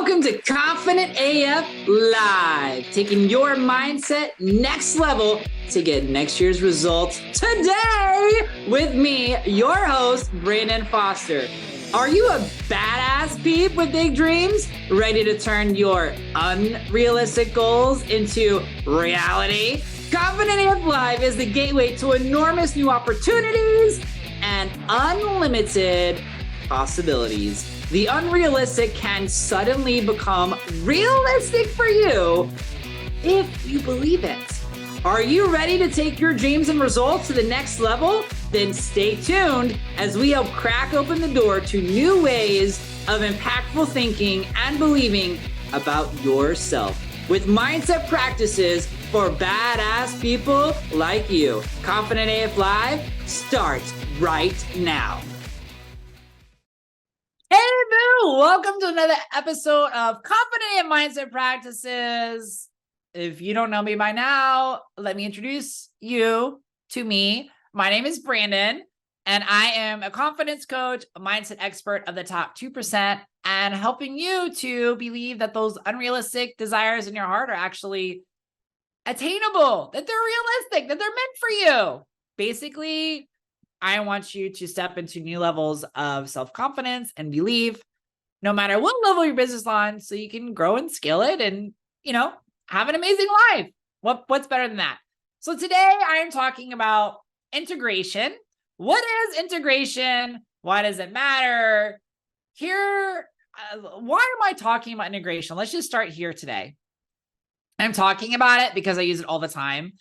Welcome to Confident AF Live, taking your mindset next level to get next year's results today with me, your host, Brandon Foster. Are you a badass peep with big dreams, ready to turn your unrealistic goals into reality? Confident AF Live is the gateway to enormous new opportunities and unlimited possibilities. The unrealistic can suddenly become realistic for you if you believe it. Are you ready to take your dreams and results to the next level? Then stay tuned as we help crack open the door to new ways of impactful thinking and believing about yourself with mindset practices for badass people like you. Confident AF Live starts right now. Hey, boo! Welcome to another episode of Confident AF Mindset Practices. If you don't know me by now, let me introduce you to me. My name is Brandon, and I am a confidence coach, a mindset expert of the top 2%, and helping you to believe that those unrealistic desires in your heart are actually attainable, that they're realistic, that they're meant for you. Basically, I want you to step into new levels of self-confidence and belief, no matter what level your business is on, so you can grow and scale it and, have an amazing life. What's better than that? So today I am talking about integration. What is integration? Why does it matter? Why am I talking about integration? Let's just start here today. I'm talking about it because I use it all the time.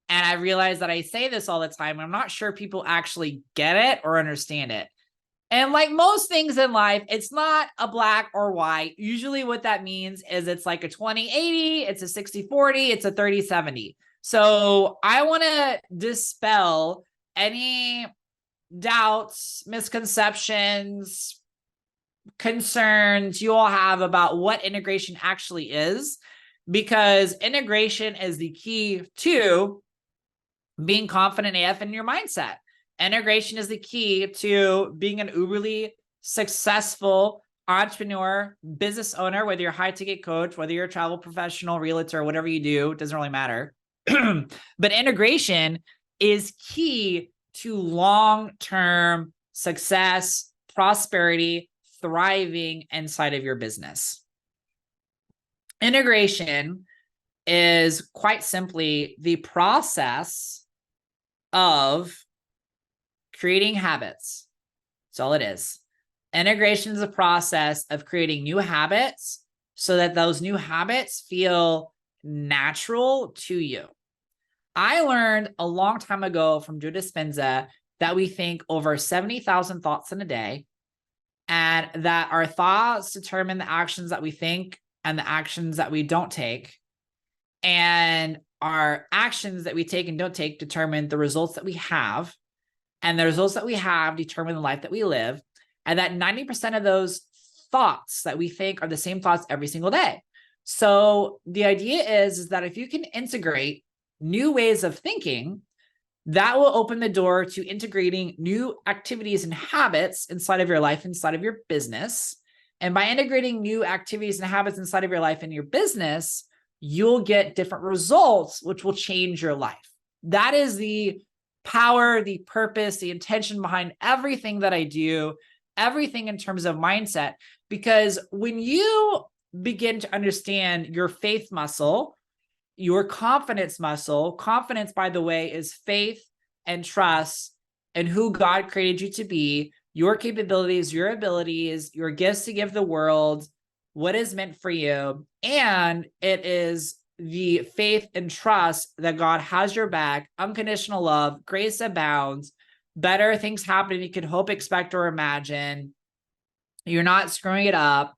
And I realize that I say this all the time. I'm not sure people actually get it or understand it. And like most things in life, it's not a black or white. Usually what that means is it's like a 20-80, it's a 60-40, it's a 30-70. So I want to dispel any doubts, misconceptions, concerns you all have about what integration actually is, because integration is the key to being confident AF in your mindset. Integration is the key to being an uberly successful entrepreneur, business owner, whether you're a high ticket coach, whether you're a travel professional, realtor, whatever you do, it doesn't really matter. But integration is key to long-term success, prosperity, thriving inside of your business. Integration is quite simply the process of creating habits. That's all it is. Integration is a process of creating new habits so that those new habits feel natural to you. I learned a long time ago from Joe Dispenza that we think over 70,000 thoughts in a day, and that our thoughts determine the actions that we think and the actions that we don't take. And our actions that we take and don't take determine the results that we have. And the results that we have determine the life that we live. And that 90% of those thoughts that we think are the same thoughts every single day. So the idea is that if you can integrate new ways of thinking, that will open the door to integrating new activities and habits inside of your life, inside of your business. And by integrating new activities and habits inside of your life and your business, you'll get different results, which will change your life. That is the power, the purpose, the intention behind everything that I do, everything in terms of mindset. Because when you begin to understand your faith muscle, your confidence muscle, confidence, by the way, is faith and trust in who God created you to be, your capabilities, your abilities, your gifts to give the world, what is meant for you. And it is the faith and trust that God has your back, unconditional love, grace abounds, better things happen than you could hope, expect, or imagine. You're not screwing it up.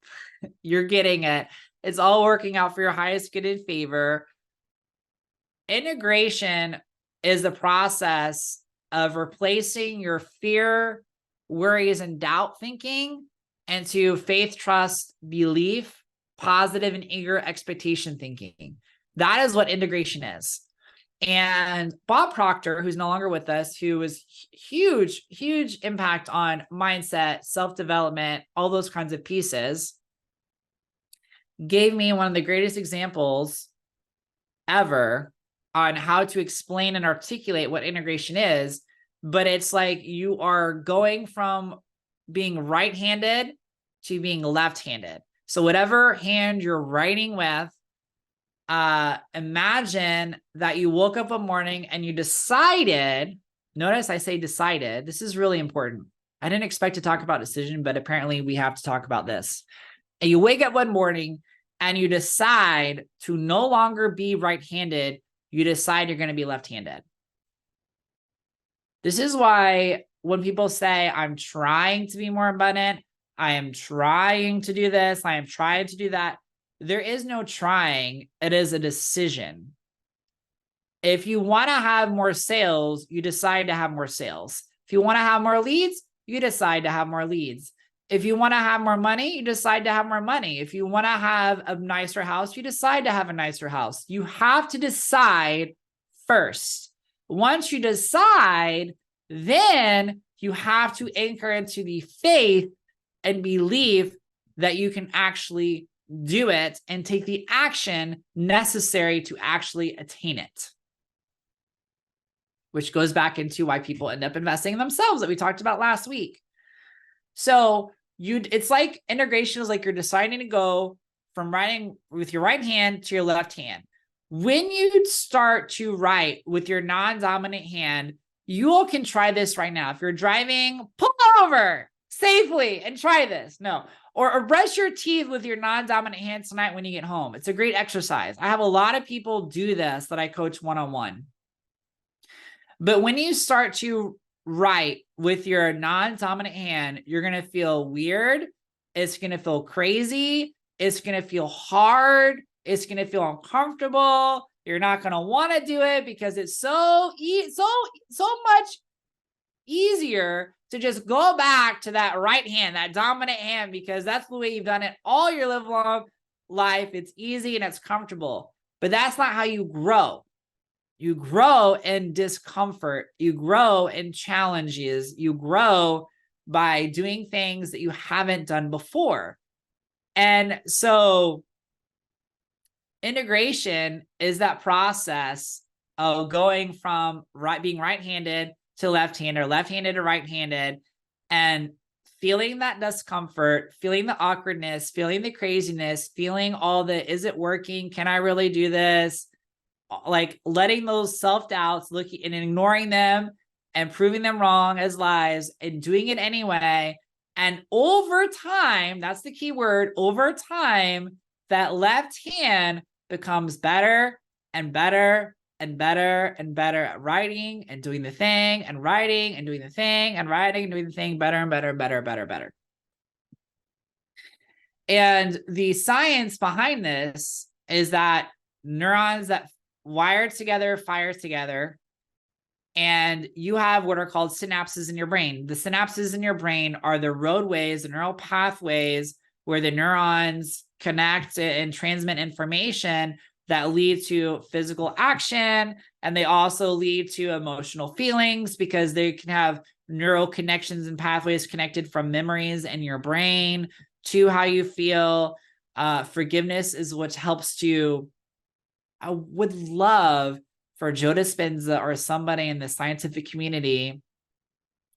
You're getting it. It's all working out for your highest good and favor. Integration is the process of replacing your fear, worries, and doubt thinking into faith, trust, belief, positive and eager expectation thinking. That is what integration is. And Bob Proctor, who's no longer with us, who was huge impact on mindset, self-development, all those kinds of pieces. gave me one of the greatest examples ever on how to explain and articulate what integration is. But it's like you are going from being right-handed to being left-handed. So whatever hand you're writing with, imagine that you woke up one morning and you decided, notice I say decided, this is really important. I didn't expect to talk about decision, but apparently we have to talk about this. And you wake up one morning and you decide to no longer be right-handed, you decide you're going to be left-handed. This is why when people say, I'm trying to be more abundant, I am trying to do this, I am trying to do that, there is no trying, it is a decision. If you want to have more sales, you decide to have more sales. If you want to have more leads, you decide to have more leads. If you want to have more money, you decide to have more money. If you want to have a nicer house, you decide to have a nicer house. You have to decide first. Once you decide, then you have to anchor into the faith and belief that you can actually do it and take the action necessary to actually attain it. Which goes back into why people end up investing in themselves that we talked about last week. So it's like integration is like you're deciding to go from writing with your right hand to your left hand. When you start to write with your non-dominant hand, you all can try this right now. If you're driving, pull over safely and try this. No. Or brush your teeth with your non-dominant hand tonight when you get home. It's a great exercise. I have a lot of people do this that I coach one-on-one. But when you start to write with your non-dominant hand, you're going to feel weird. It's going to feel crazy. It's going to feel hard. It's going to feel uncomfortable. You're not going to want to do it because it's so much easier to just go back to that right hand, that dominant hand, because that's the way you've done it all your lifelong life. It's easy and it's comfortable, but that's not how you grow. You grow in discomfort. You grow in challenges. You grow by doing things that you haven't done before. And so integration is that process of going from being right-handed to left-handed, or left-handed to right-handed, and feeling that discomfort, feeling the awkwardness, feeling the craziness, feeling all the, is it working? Can I really do this? Like letting those self-doubts, looking and ignoring them and proving them wrong as lies and doing it anyway. And over time, that's the key word, over time, that left hand becomes better and better and better and better at writing and doing the thing and writing and doing the thing and writing and doing the thing better and better and better, better, better. And the science behind this is that neurons that wired together, fire together, and you have what are called synapses in your brain. The synapses in your brain are the roadways, the neural pathways where the neurons connect and transmit information that lead to physical action. And they also lead to emotional feelings because they can have neural connections and pathways connected from memories in your brain to how you feel. Forgiveness is what helps to, I would love for Joe Dispenza or somebody in the scientific community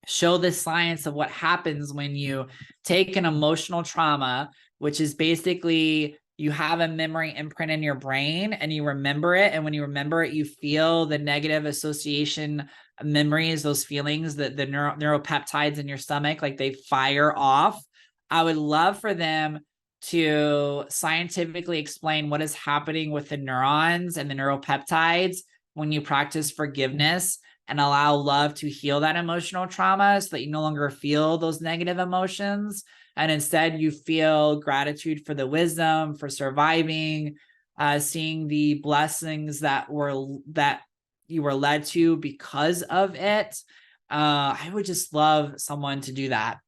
show the science of what happens when you take an emotional trauma, which is basically you have a memory imprint in your brain and you remember it. And when you remember it, you feel the negative association memories, those feelings, that the neuropeptides in your stomach, like they fire off. I would love for them to scientifically explain what is happening with the neurons and the neuropeptides when you practice forgiveness and allow love to heal that emotional trauma so that you no longer feel those negative emotions. And instead you feel gratitude for the wisdom, for surviving, seeing the blessings that you were led to because of it. I would just love someone to do that.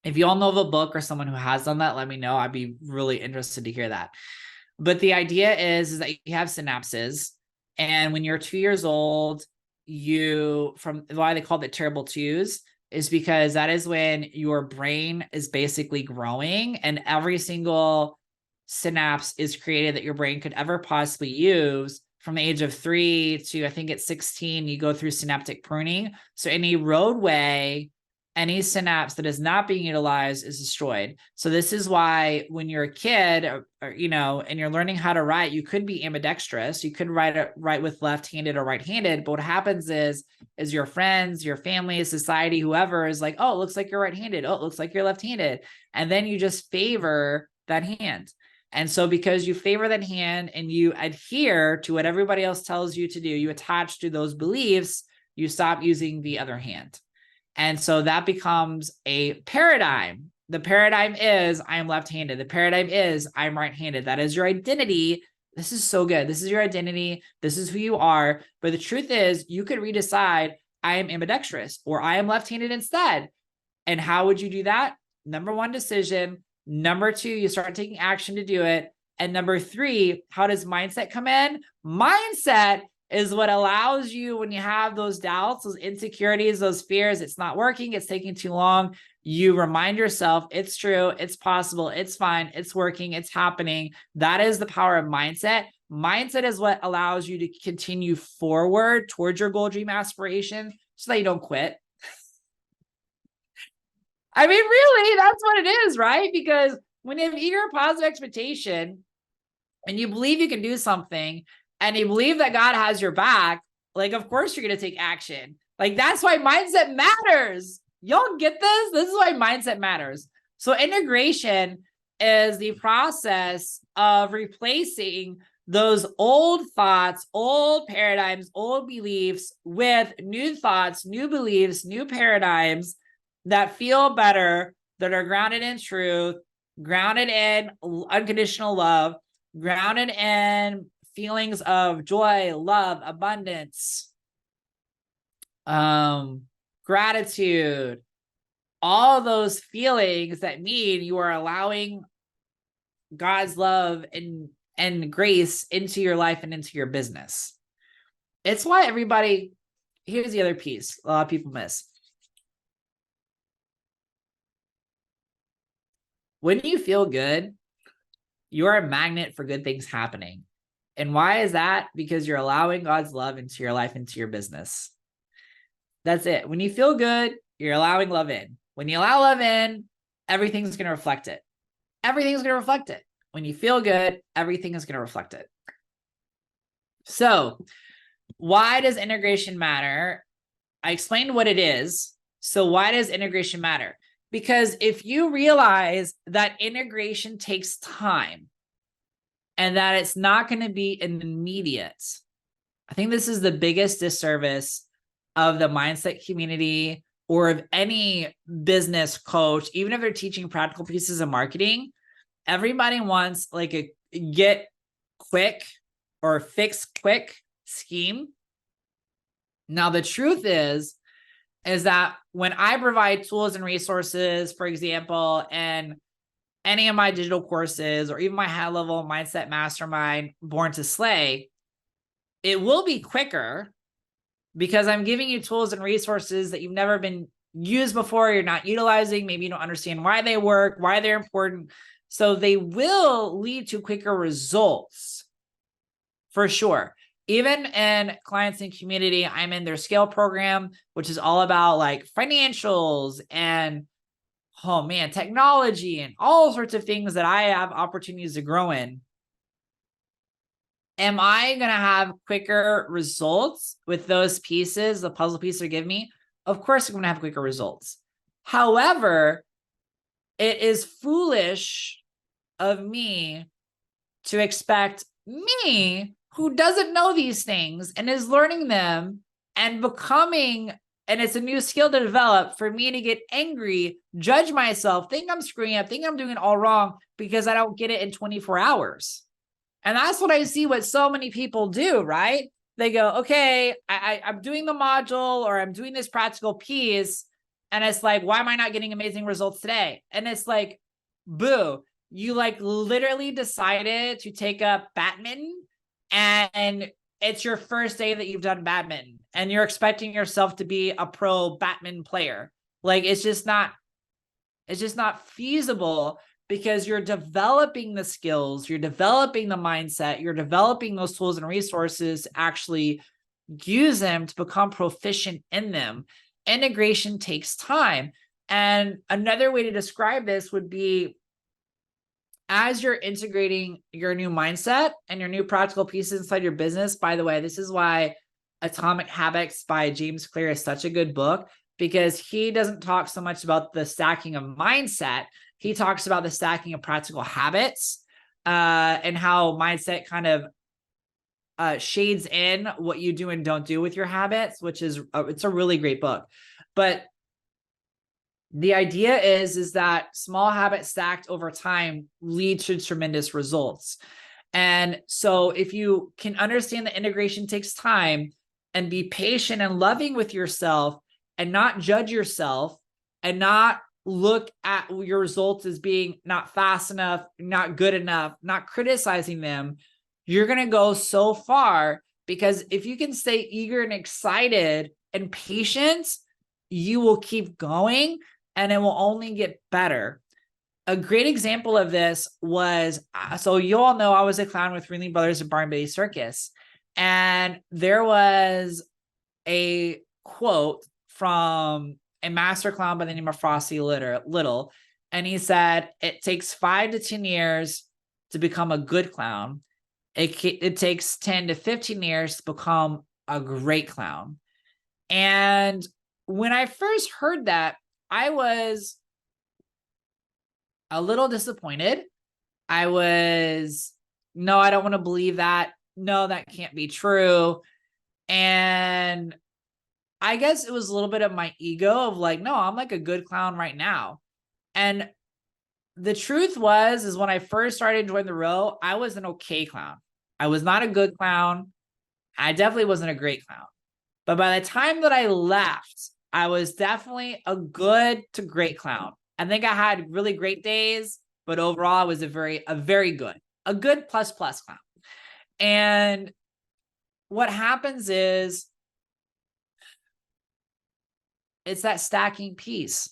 If you all know of a book or someone who has done that, let me know. I'd be really interested to hear that. But the idea is that you have synapses. And when you're 2 years old, why they call it terrible twos is because that is when your brain is basically growing, and every single synapse is created that your brain could ever possibly use. From the age of 3 to I think it's 16, you go through synaptic pruning. So any roadway, any synapse that is not being utilized is destroyed. So this is why when you're a kid or and you're learning how to write, you could be ambidextrous. You could write with left-handed or right-handed. But what happens is your friends, your family, society, whoever is like, oh, it looks like you're right-handed. Oh, it looks like you're left-handed. And then you just favor that hand. And so because you favor that hand and you adhere to what everybody else tells you to do, you attach to those beliefs, you stop using the other hand. And so that becomes a paradigm. The paradigm is I'm left-handed. The paradigm is I'm right-handed. That is your identity. This is so good. This is your identity. This is who you are. But the truth is you could redecide I am ambidextrous or I am left-handed instead. And how would you do that? Number 1, decision. Number 2, you start taking action to do it. And number 3, how does mindset come in? Mindset is what allows you, when you have those doubts, those insecurities, those fears, it's not working, it's taking too long. You remind yourself it's true, it's possible, it's fine, it's working, it's happening. That is the power of mindset. Mindset is what allows you to continue forward towards your goal, dream, aspiration so that you don't quit. I mean, really, that's what it is, right? Because when you have eager, positive expectation and you believe you can do something and you believe that God has your back, like, of course you're going to take action. Like, that's why mindset matters. Y'all get this? This is why mindset matters. So integration is the process of replacing those old thoughts, old paradigms, old beliefs with new thoughts, new beliefs, new paradigms that feel better, that are grounded in truth, grounded in unconditional love, grounded in feelings of joy, love, abundance, gratitude, all those feelings that mean you are allowing God's love and grace into your life and into your business. It's why everybody, here's the other piece a lot of people miss. When you feel good, you're a magnet for good things happening. And why is that? Because you're allowing God's love into your life, into your business. That's it. When you feel good, you're allowing love in. When you allow love in, everything's going to reflect it. Everything's going to reflect it. When you feel good, everything is going to reflect it. So why does integration matter? I explained what it is. So why does integration matter? Because if you realize that integration takes time and that it's not going to be an immediate, I think this is the biggest disservice of the mindset community or of any business coach, even if they're teaching practical pieces of marketing. Everybody wants like a get quick or fix quick scheme. Now, the truth is that when I provide tools and resources, for example, and any of my digital courses or even my high level mindset mastermind, Born to Slay, it will be quicker because I'm giving you tools and resources that you've never been used before. You're not utilizing. Maybe you don't understand why they work, why they're important. So they will lead to quicker results for sure. Even in clients and community, I'm in their scale program, which is all about like financials and, oh man, technology and all sorts of things that I have opportunities to grow in. Am I going to have quicker results with those pieces, the puzzle pieces they give me? Of course, I'm going to have quicker results. However, it is foolish of me to expect me, who doesn't know these things and is learning them and becoming, and it's a new skill to develop, for me to get angry, judge myself, think I'm screwing up, think I'm doing it all wrong because I don't get it in 24 hours. And that's what I see what so many people do, right? They go, okay, I'm doing the module or I'm doing this practical piece. And it's like, why am I not getting amazing results today? And it's like, boo, you like literally decided to take up badminton and it's your first day that you've done badminton and you're expecting yourself to be a pro badminton player. Like, it's just not feasible because you're developing the skills, you're developing the mindset, you're developing those tools and resources to actually use them to become proficient in them. Integration takes time. And another way to describe this would be, as you're integrating your new mindset and your new practical pieces inside your business. By the way, this is why Atomic Habits by James Clear is such a good book, because he doesn't talk so much about the stacking of mindset. He talks about the stacking of practical habits, and how mindset kind of shades in what you do and don't do with your habits, which is it's a really great book. But the idea is that small habits stacked over time lead to tremendous results. And so if you can understand that integration takes time, and be patient and loving with yourself, and not judge yourself, and not look at your results as being not fast enough, not good enough, not criticizing them, you're going to go so far. Because if you can stay eager and excited and patient, you will keep going, and it will only get better. A great example of this was, so you all know I was a clown with Ringling Brothers and Barn Betty Circus. And there was a quote from a master clown by the name of Frosty Little. And he said, it takes 5 to 10 years to become a good clown. It takes 10 to 15 years to become a great clown. And when I first heard that, I was a little disappointed. I was, no, I don't want to believe that. No, that can't be true. And I guess it was a little bit of my ego of like, no, I'm like a good clown right now. And the truth is when I first started enjoying the row, I was an okay clown. I was not a good clown. I definitely wasn't a great clown. But by the time that I left, I was definitely a good to great clown. I think I had really great days, but overall I was a very good plus clown. And what happens is, it's that stacking piece.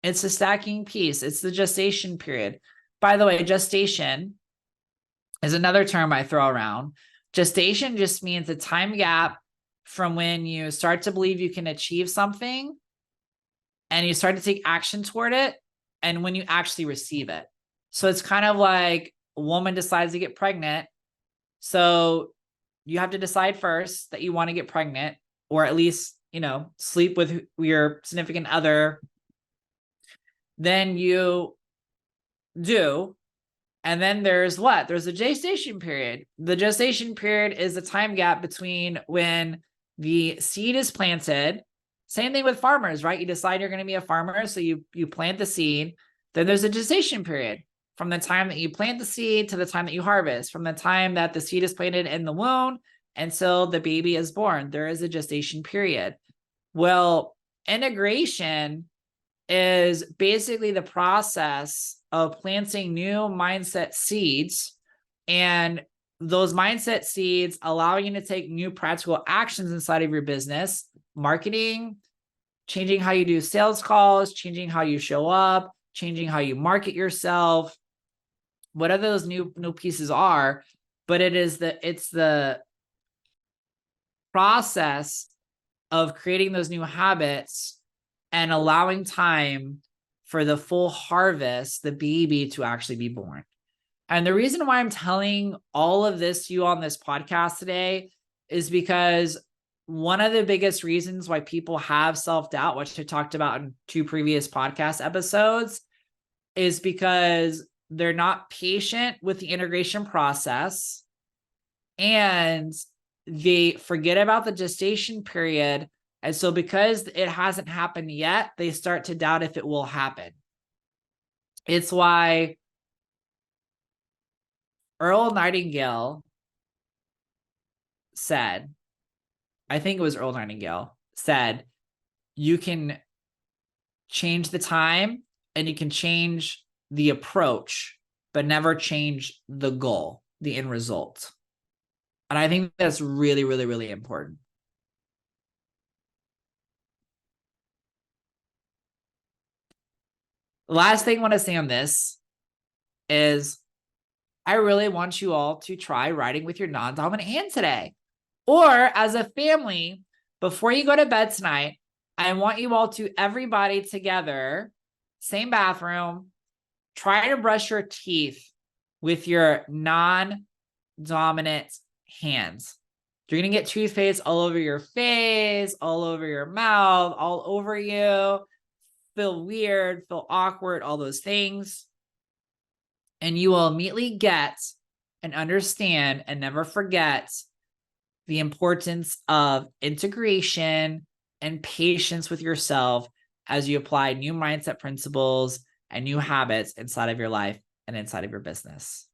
It's the stacking piece. It's the gestation period. By the way, gestation is another term I throw around. Gestation just means a time gap from when you start to believe you can achieve something and you start to take action toward it, and when you actually receive it. So it's kind of like a woman decides to get pregnant. So you have to decide first that you want to get pregnant, or at least, sleep with your significant other. Then you do. And then there's what? There's a gestation period. The gestation period is the time gap between when the seed is planted. Same thing with farmers, right? You decide you're going to be a farmer, so you plant the seed. Then there's a gestation period from the time that you plant the seed to the time that you harvest, from the time that the seed is planted in the womb until the baby is born. There is a gestation period. Well, integration is basically the process of planting new mindset seeds, and those mindset seeds allow you to take new practical actions inside of your business, marketing, changing how you do sales calls, changing how you show up, changing how you market yourself, whatever those new pieces are. But it's the process of creating those new habits and allowing time for the full harvest, the baby, to actually be born. And the reason why I'm telling all of this to you on this podcast today is because one of the biggest reasons why people have self-doubt, which I talked about in 2 previous podcast episodes, is because they're not patient with the integration process, and they forget about the gestation period. And so because it hasn't happened yet, they start to doubt if it will happen. It's why Earl Nightingale said, I think it was Earl Nightingale said, you can change the time and you can change the approach, but never change the goal, the end result. And I think that's really, really, really important. The last thing I want to say on this is I really want you all to try writing with your non-dominant hand today. Or as a family, before you go to bed tonight, I want you all to, everybody together, same bathroom, try to brush your teeth with your non-dominant hands. You're going to get toothpaste all over your face, all over your mouth, all over you. Feel weird, feel awkward, all those things. And you will immediately get and understand and never forget the importance of integration and patience with yourself as you apply new mindset principles and new habits inside of your life and inside of your business.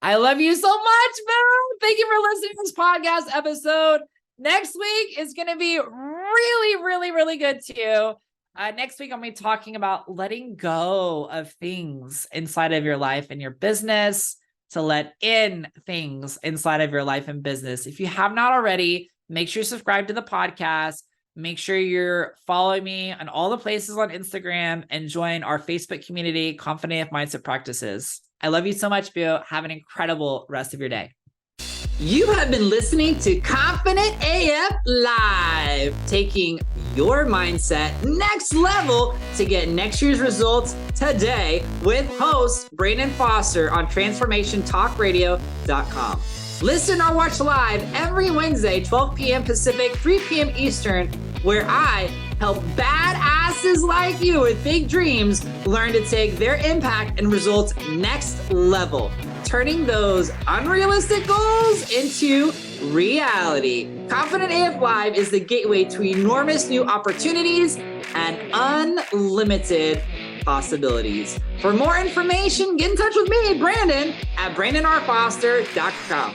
I love you so much, Bill. Thank you for listening to this podcast episode. Next week is going to be really, really, really good too. Next week, I'm going to be talking about letting go of things inside of your life and your business, to let in things inside of your life and business. If you have not already, make sure you subscribe to the podcast. Make sure you're following me on all the places on Instagram and join our Facebook community, Confident AF Mindset Practices. I love you so much, Bill. Have an incredible rest of your day. You have been listening to Confident AF Live, taking your mindset next level to get next year's results today with host Brandon Foster on transformationtalkradio.com. Listen or watch live every Wednesday, 12 p.m. Pacific, 3 p.m. Eastern, where I help badasses like you with big dreams learn to take their impact and results next level, turning those unrealistic goals into reality. Confident AF Live is the gateway to enormous new opportunities and unlimited possibilities. For more information, get in touch with me, Brandon, at brandonrfoster.com.